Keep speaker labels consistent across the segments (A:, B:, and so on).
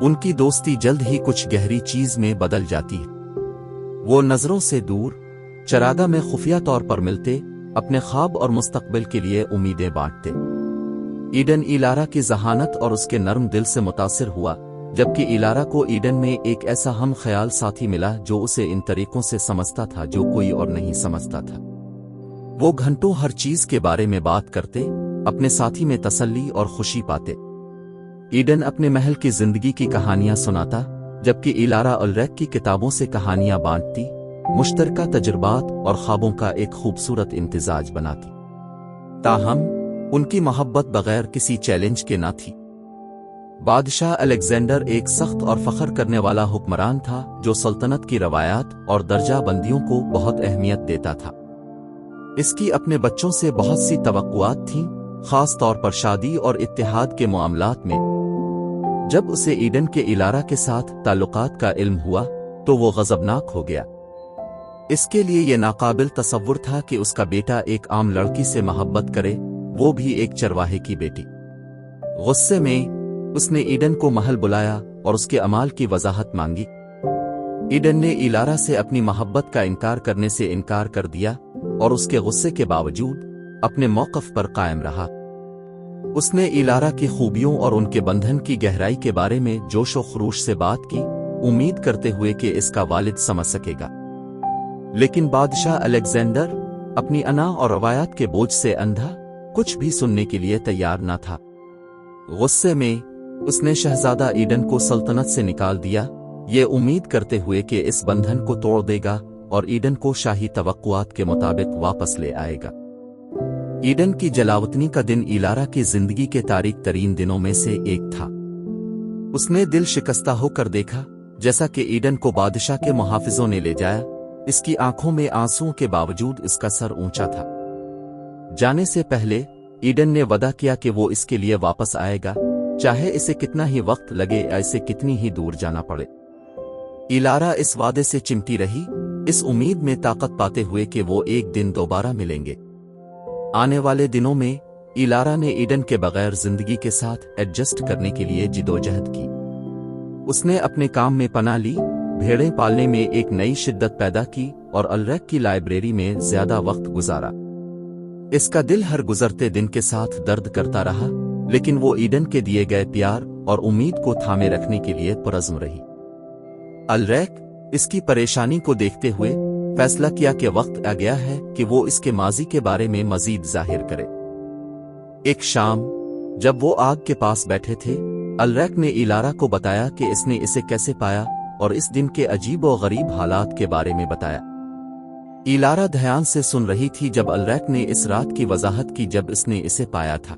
A: ان کی دوستی جلد ہی کچھ گہری چیز میں بدل جاتی ہے۔ وہ نظروں سے دور چراگاہ میں خفیہ طور پر ملتے، اپنے خواب اور مستقبل کے لیے امیدیں بانٹتے۔ ایڈن ایلارا کی ذہانت اور اس کے نرم دل سے متاثر ہوا، جبکہ ایلارا کو ایڈن میں ایک ایسا ہم خیال ساتھی ملا جو اسے ان طریقوں سے سمجھتا تھا جو کوئی اور نہیں سمجھتا تھا۔ وہ گھنٹوں ہر چیز کے بارے میں بات کرتے، اپنے ساتھی میں تسلی اور خوشی پاتے۔ ایڈن اپنے محل کی زندگی کی کہانیاں سناتا، جبکہ ایلارا الریک کی کتابوں سے کہانیاں بانٹتی، مشترکہ تجربات اور خوابوں کا ایک خوبصورت امتزاج بناتی۔ تاہم ان کی محبت بغیر کسی چیلنج کے نہ تھی۔ بادشاہ الیگزینڈر ایک سخت اور فخر کرنے والا حکمران تھا جو سلطنت کی روایات اور درجہ بندیوں کو بہت اہمیت دیتا تھا۔ اس کی اپنے بچوں سے بہت سی توقعات تھیں، خاص طور پر شادی اور اتحاد کے معاملات میں۔ جب اسے ایڈن کے ایلارا کے ساتھ تعلقات کا علم ہوا تو وہ غضبناک ہو گیا۔ اس کے لیے یہ ناقابل تصور تھا کہ اس کا بیٹا ایک عام لڑکی سے محبت کرے، وہ بھی ایک چرواہے کی بیٹی۔ غصے میں اس نے ایڈن کو محل بلایا اور اس کے اعمال کی وضاحت مانگی۔ ایڈن نے ایلارا سے اپنی محبت کا انکار کرنے سے انکار کر دیا اور اس کے غصے کے باوجود اپنے موقف پر قائم رہا۔ اس نے ایلارا کی خوبیوں اور ان کے بندھن کی گہرائی کے بارے میں جوش و خروش سے بات کی، امید کرتے ہوئے کہ اس کا والد سمجھ سکے گا۔ لیکن بادشاہ الیگزینڈر اپنی انا اور روایات کے بوجھ سے اندھا کچھ بھی سننے کے لیے تیار نہ تھا۔ غصے میں اس نے شہزادہ ایڈن کو سلطنت سے نکال دیا، یہ امید کرتے ہوئے کہ اس بندھن کو توڑ دے گا اور ایڈن کو شاہی توقعات کے مطابق واپس لے آئے گا۔ ایڈن کی جلاوطنی کا دن ایلارا کی زندگی کے تاریک ترین دنوں میں سے ایک تھا۔ اس نے دل شکستہ ہو کر دیکھا جیسا کہ ایڈن کو بادشاہ کے محافظوں نے لے جایا۔ اس کی آنکھوں میں آنسوؤں کے باوجود اس کا سر اونچا تھا۔ جانے سے پہلے ایڈن نے وعدہ کیا کہ وہ اس کے لیے واپس آئے گا، چاہے اسے کتنا ہی وقت لگے یا اسے کتنی ہی دور جانا پڑے۔ ایلارا اس وعدے سے چمٹی رہی، اس امید میں طاقت پاتے ہوئے کہ وہ ایک دن دوبارہ ملیں گے۔ آنے والے دنوں میں ایلارا نے ایڈن کے بغیر زندگی کے ساتھ ایڈجسٹ کرنے کے لیے جدوجہد کی۔ اس نے اپنے کام میں پناہ لی، بھیڑیں پالنے میں ایک نئی شدت پیدا کی اور الریک کی لائبریری میں زیادہ وقت گزارا۔ اس کا دل ہر گزرتے دن کے ساتھ درد کرتا رہا، لیکن وہ ایڈن کے دیے گئے پیار اور امید کو تھامے رکھنے کے لیے پرعزم رہی۔ الریک اس کی پریشانی کو دیکھتے ہوئے فیصلہ کیا کہ وقت آ گیا ہے کہ وہ اس کے ماضی کے بارے میں مزید ظاہر کرے۔ ایک شام جب وہ آگ کے پاس بیٹھے تھے، الریک نے ایلارا کو بتایا کہ اس نے اسے کیسے پایا اور اس دن کے عجیب و غریب حالات کے بارے میں بتایا۔ ایلارا دھیان سے سن رہی تھی جب الریک نے اس رات کی وضاحت کی جب اس نے اسے پایا تھا۔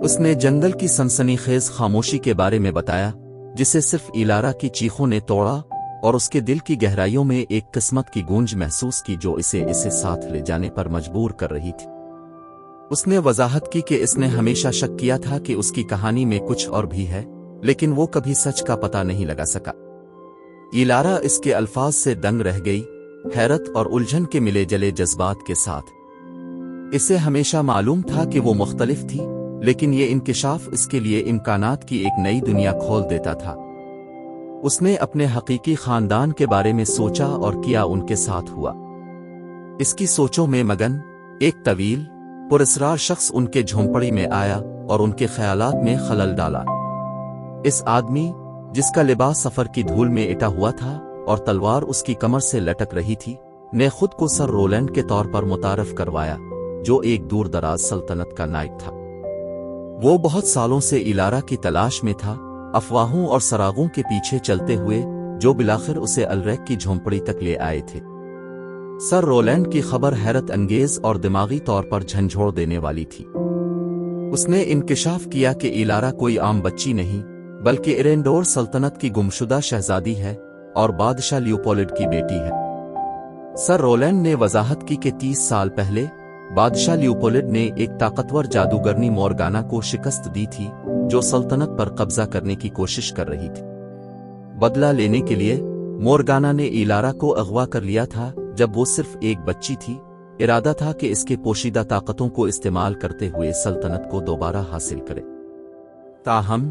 A: اس نے جنگل کی سنسنی خیز خاموشی کے بارے میں بتایا جسے صرف ایلارا کی چیخوں نے توڑا، اور اس کے دل کی گہرائیوں میں ایک قسمت کی گونج محسوس کی جو اسے ساتھ لے جانے پر مجبور کر رہی تھی۔ اس نے وضاحت کی کہ اس نے ہمیشہ شک کیا تھا کہ اس کی کہانی میں کچھ اور بھی ہے، لیکن وہ کبھی سچ کا پتہ نہیں لگا سکا۔ ایلارا اس کے الفاظ سے دنگ رہ گئی، حیرت اور الجھن کے ملے جلے جذبات کے ساتھ۔ اسے ہمیشہ معلوم تھا کہ وہ مختلف تھی، لیکن یہ انکشاف اس کے لیے امکانات کی ایک نئی دنیا کھول دیتا تھا۔ اس نے اپنے حقیقی خاندان کے بارے میں سوچا اور کیا ان کے ساتھ ہوا۔ اس کی سوچوں میں مگن ایک طویل پراسرار شخص ان کے جھونپڑی میں آیا اور ان کے خیالات میں خلل ڈالا۔ اس آدمی جس کا لباس سفر کی دھول میں اٹا ہوا تھا اور تلوار اس کی کمر سے لٹک رہی تھی، نے خود کو سر رولینڈ کے طور پر متعارف کروایا، جو ایک دور دراز سلطنت کا نائب تھا۔ وہ بہت سالوں سے ایلارا کی تلاش میں تھا، افواہوں اور سراغوں کے پیچھے چلتے ہوئے، جو بلاخر اسے الریک کی جھونپڑی تک لے آئے تھے۔ سر رولینڈ کی خبر حیرت انگیز اور دماغی طور پر جھنجھوڑ دینے والی تھی۔ اس نے انکشاف کیا کہ ایلارا کوئی عام بچی نہیں، بلکہ ایرینڈور سلطنت کی گمشدہ شہزادی ہے اور بادشاہ لیوپولڈ کی بیٹی ہے۔ سر رولینڈ نے وضاحت کی کہ 30 سال پہلے بادشاہ لیوپولڈ نے ایک طاقتور جادوگرنی مورگانا کو شکست دی تھی، جو سلطنت پر قبضہ کرنے کی کوشش کر رہی تھی۔ بدلہ لینے کے لیے مورگانا نے ایلارا کو اغوا کر لیا تھا جب وہ صرف ایک بچی تھی۔ ارادہ تھا کہ اس کے پوشیدہ طاقتوں کو استعمال کرتے ہوئے سلطنت کو دوبارہ حاصل کرے۔ تاہم